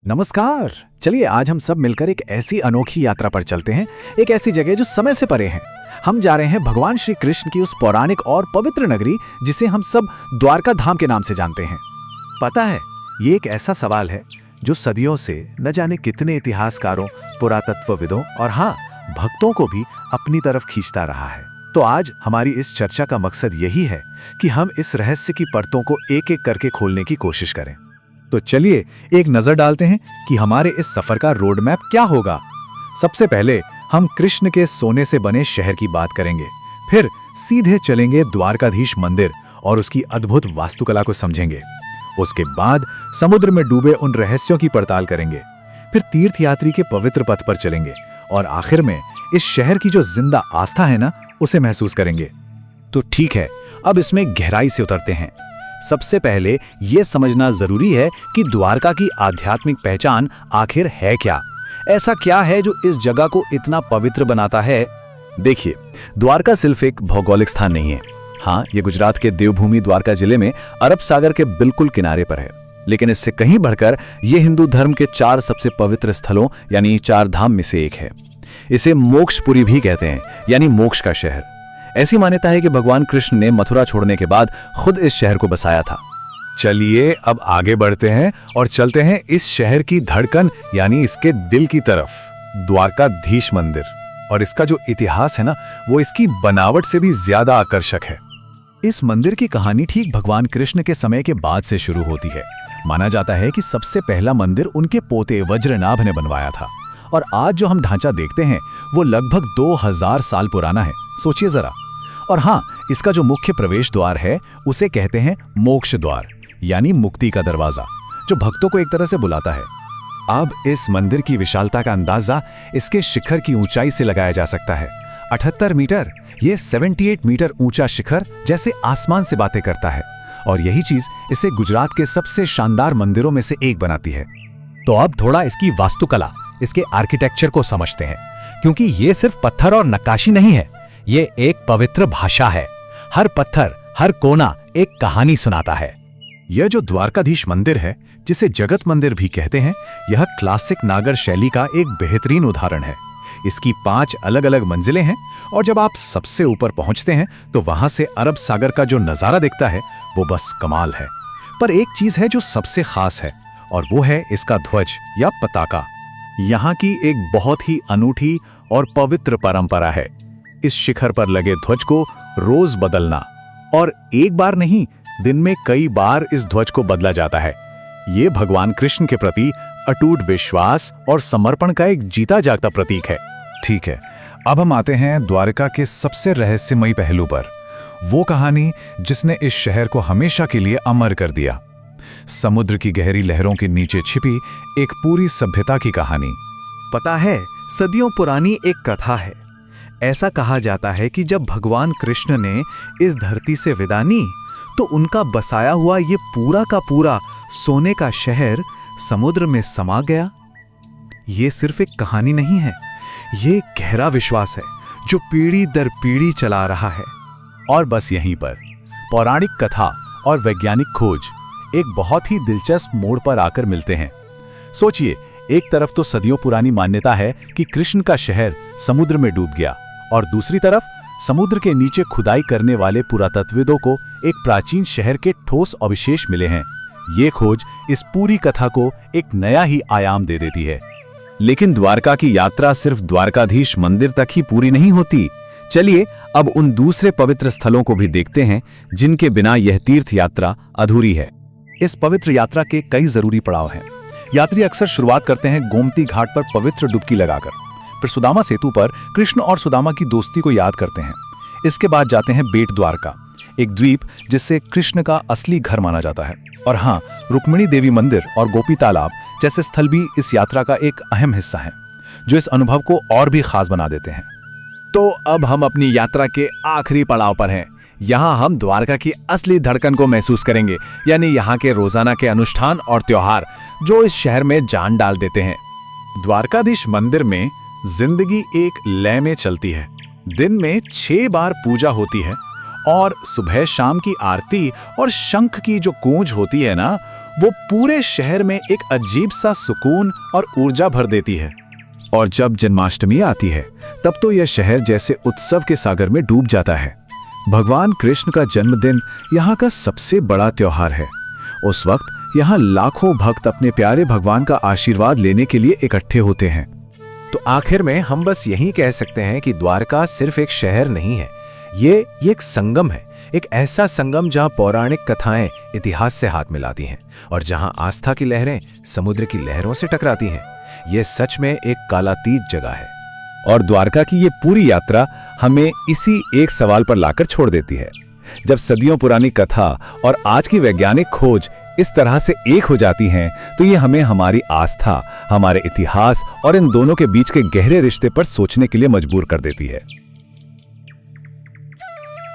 नमस्कार। चलिए आज हम सब मिलकर एक ऐसी अनोखी यात्रा पर चलते हैं, एक ऐसी जगह जो समय से परे है। हम जा रहे हैं भगवान श्री कृष्ण की उस पौराणिक और पवित्र नगरी जिसे हम सब द्वारका धाम के नाम से जानते हैं। पता है, ये एक ऐसा सवाल है जो सदियों से न जाने कितने इतिहासकारों, पुरातत्वविदों और हाँ, भक्तों को भी अपनी तरफ खींचता रहा है। तो आज हमारी इस चर्चा का मकसद यही है कि हम इस रहस्य की परतों को एक एक करके खोलने की कोशिश करें। तो चलिए एक नजर डालते हैं कि हमारे इस सफर का रोड मैप क्या होगा। सबसे पहले हम कृष्ण के सोने से बने शहर की बात करेंगे, फिर सीधे चलेंगे द्वारकाधीश मंदिर और उसकी अद्भुत वास्तुकला को समझेंगे। उसके बाद समुद्र में डूबे उन रहस्यों की पड़ताल करेंगे, फिर तीर्थयात्री के पवित्र पथ पर चलेंगे और आखिर में इस शहर की जो जिंदा आस्था है ना, उसे महसूस करेंगे। तो ठीक है, अब इसमें गहराई से उतरते हैं। सबसे पहले यह समझना जरूरी है कि द्वारका की आध्यात्मिक पहचान आखिर है क्या। ऐसा क्या है जो इस जगह को इतना पवित्र बनाता है। देखिए, द्वारका सिर्फ एक भौगोलिक स्थान नहीं है। हाँ, ये गुजरात के देवभूमि द्वारका जिले में अरब सागर के बिल्कुल किनारे पर है, लेकिन इससे कहीं बढ़कर यह हिंदू धर्म के 4 सबसे पवित्र स्थलों यानी 4 धाम में से एक है। इसे मोक्षपुरी भी कहते हैं, यानी मोक्ष का शहर। ऐसी मान्यता है कि भगवान कृष्ण ने मथुरा छोड़ने के बाद खुद इस शहर को बसाया था। चलिए अब आगे बढ़ते हैं और चलते हैं इस शहर की धड़कन यानी इसके दिल की तरफ, द्वारकाधीश मंदिर। और इसका जो इतिहास है ना, वो इसकी बनावट से भी ज्यादा आकर्षक है। इस मंदिर की कहानी ठीक भगवान कृष्ण के समय के बाद से शुरू होती है। माना जाता है कि सबसे पहला मंदिर उनके पोते वज्रनाभ ने बनवाया था, और आज जो हम ढांचा देखते हैं वो लगभग 2000 साल पुराना है। सोचिए जरा। और हाँ, इसका जो मुख्य प्रवेश द्वार है उसे कहते हैं मोक्ष द्वार, यानी मुक्ति का दरवाजा, जो भक्तों को एक तरह से बुलाता है। अब इस मंदिर की विशालता का अंदाजा इसके शिखर की ऊंचाई से लगाया जा सकता है। 78 मीटर, ये 78 मीटर ऊंचा शिखर जैसे आसमान से बातें करता है, और यही चीज इसे गुजरात के सबसे शानदार मंदिरों में से एक बनाती है। तो अब थोड़ा इसकी वास्तुकला, इसके आर्किटेक्चर को समझते हैं, क्योंकि ये सिर्फ पत्थर और नक्काशी नहीं है, ये एक पवित्र भाषा है। हर पत्थर, हर कोना एक कहानी सुनाता है। यह जो द्वारकाधीश मंदिर है, जिसे जगत मंदिर भी कहते हैं, यह क्लासिक नागर शैली का एक बेहतरीन उदाहरण है। इसकी 5 अलग अलग मंजिलें हैं, और जब आप सबसे ऊपर पहुंचते हैं तो वहां से अरब सागर का जो नजारा दिखता है वो बस कमाल है। पर एक चीज है जो सबसे खास है, और वो है इसका ध्वज या पताका। यहाँ की एक बहुत ही अनूठी और पवित्र परंपरा है इस शिखर पर लगे ध्वज को रोज बदलना, और एक बार नहीं, दिन में कई बार इस ध्वज को बदला जाता है। ये भगवान कृष्ण के प्रति अटूट विश्वास और समर्पण का एक जीता जागता प्रतीक है। ठीक है, अब हम आते हैं द्वारका के सबसे रहस्यमयी पहलू पर, वो कहानी जिसने इस शहर को हमेशा के लिए अमर कर दिया। समुद्र की गहरी लहरों के नीचे छिपी एक पूरी सभ्यता की कहानी। पता है, सदियों पुरानी एक कथा है। ऐसा कहा जाता है कि जब भगवान कृष्ण ने इस धरती से विदा ली तो उनका बसाया हुआ ये पूरा का पूरा सोने का शहर समुद्र में समा गया। ये सिर्फ एक कहानी नहीं है, ये गहरा विश्वास है जो पीढ़ी दर पीढ़ी चला रहा है। और बस यहीं पर पौराणिक कथा और वैज्ञानिक खोज एक बहुत ही दिलचस्प मोड़ पर आकर मिलते हैं। सोचिए, एक तरफ तो सदियों पुरानी मान्यता है कि कृष्ण का शहर समुद्र में डूब गया, और दूसरी तरफ समुद्र के नीचे खुदाई करने वाले पुरातत्वविदों को एक प्राचीन शहर के ठोस अवशेष मिले हैं। ये खोज इस पूरी कथा को एक नया ही आयाम दे देती है। लेकिन द्वारका की यात्रा सिर्फ द्वारकाधीश मंदिर तक ही पूरी नहीं होती। चलिए अब उन दूसरे पवित्र स्थलों को भी देखते हैं जिनके बिना यह तीर्थ यात्रा अधूरी है। इस पवित्र यात्रा के कई जरूरी पड़ाव हैं। यात्री अक्सर शुरुआत करते हैं गोमती घाट पर पवित्र डुबकी लगाकर, फिर सुदामा सेतु पर कृष्ण और सुदामा की दोस्ती को याद करते हैं। इसके बाद जाते हैं बेट द्वारका, एक द्वीप जिससे कृष्ण का असली घर माना जाता है। और हाँ, रुक्मिणी देवी मंदिर और गोपी तालाब जैसे स्थल भी इस यात्रा का एक अहम हिस्सा हैं, जो इस अनुभव को और भी खास बना देते हैं। तो अब हम अपनी यात्रा के आखिरी पड़ाव पर हैं। यहाँ हम द्वारका की असली धड़कन को महसूस करेंगे, यानी यहाँ के रोजाना के अनुष्ठान और त्योहार जो इस शहर में जान डाल देते हैं। द्वारकाधीश मंदिर में जिंदगी एक लय में चलती है। दिन में 6 बार पूजा होती है, और सुबह शाम की आरती और शंख की जो गूंज होती है ना, वो पूरे शहर में एक अजीब सा सुकून और ऊर्जा भर देती है। और जब जन्माष्टमी आती है तब तो यह शहर जैसे उत्सव के सागर में डूब जाता है। भगवान कृष्ण का जन्मदिन यहाँ का सबसे बड़ा त्योहार है। उस वक्त यहाँ लाखों भक्त अपने प्यारे भगवान का आशीर्वाद लेने के लिए इकट्ठे होते हैं। तो आखिर में हम बस यही कह सकते हैं कि द्वारका सिर्फ एक शहर नहीं है, ये एक संगम है, एक ऐसा संगम जहां पौराणिक कथाएं इतिहास से हाथ मिलाती हैं और जहां आस्था की लहरें समुद्र की लहरों से टकराती हैं। ये सच में एक कालातीत जगह है। और द्वारका की ये पूरी यात्रा हमें इसी एक सवाल पर लाकर छोड़ देती है। जब सदियों पुरानी कथा और आज की वैज्ञानिक खोज इस तरह से एक हो जाती हैं, तो ये हमें हमारी आस्था, हमारे इतिहास और इन दोनों के बीच के गहरे रिश्ते पर सोचने के लिए मजबूर कर देती है।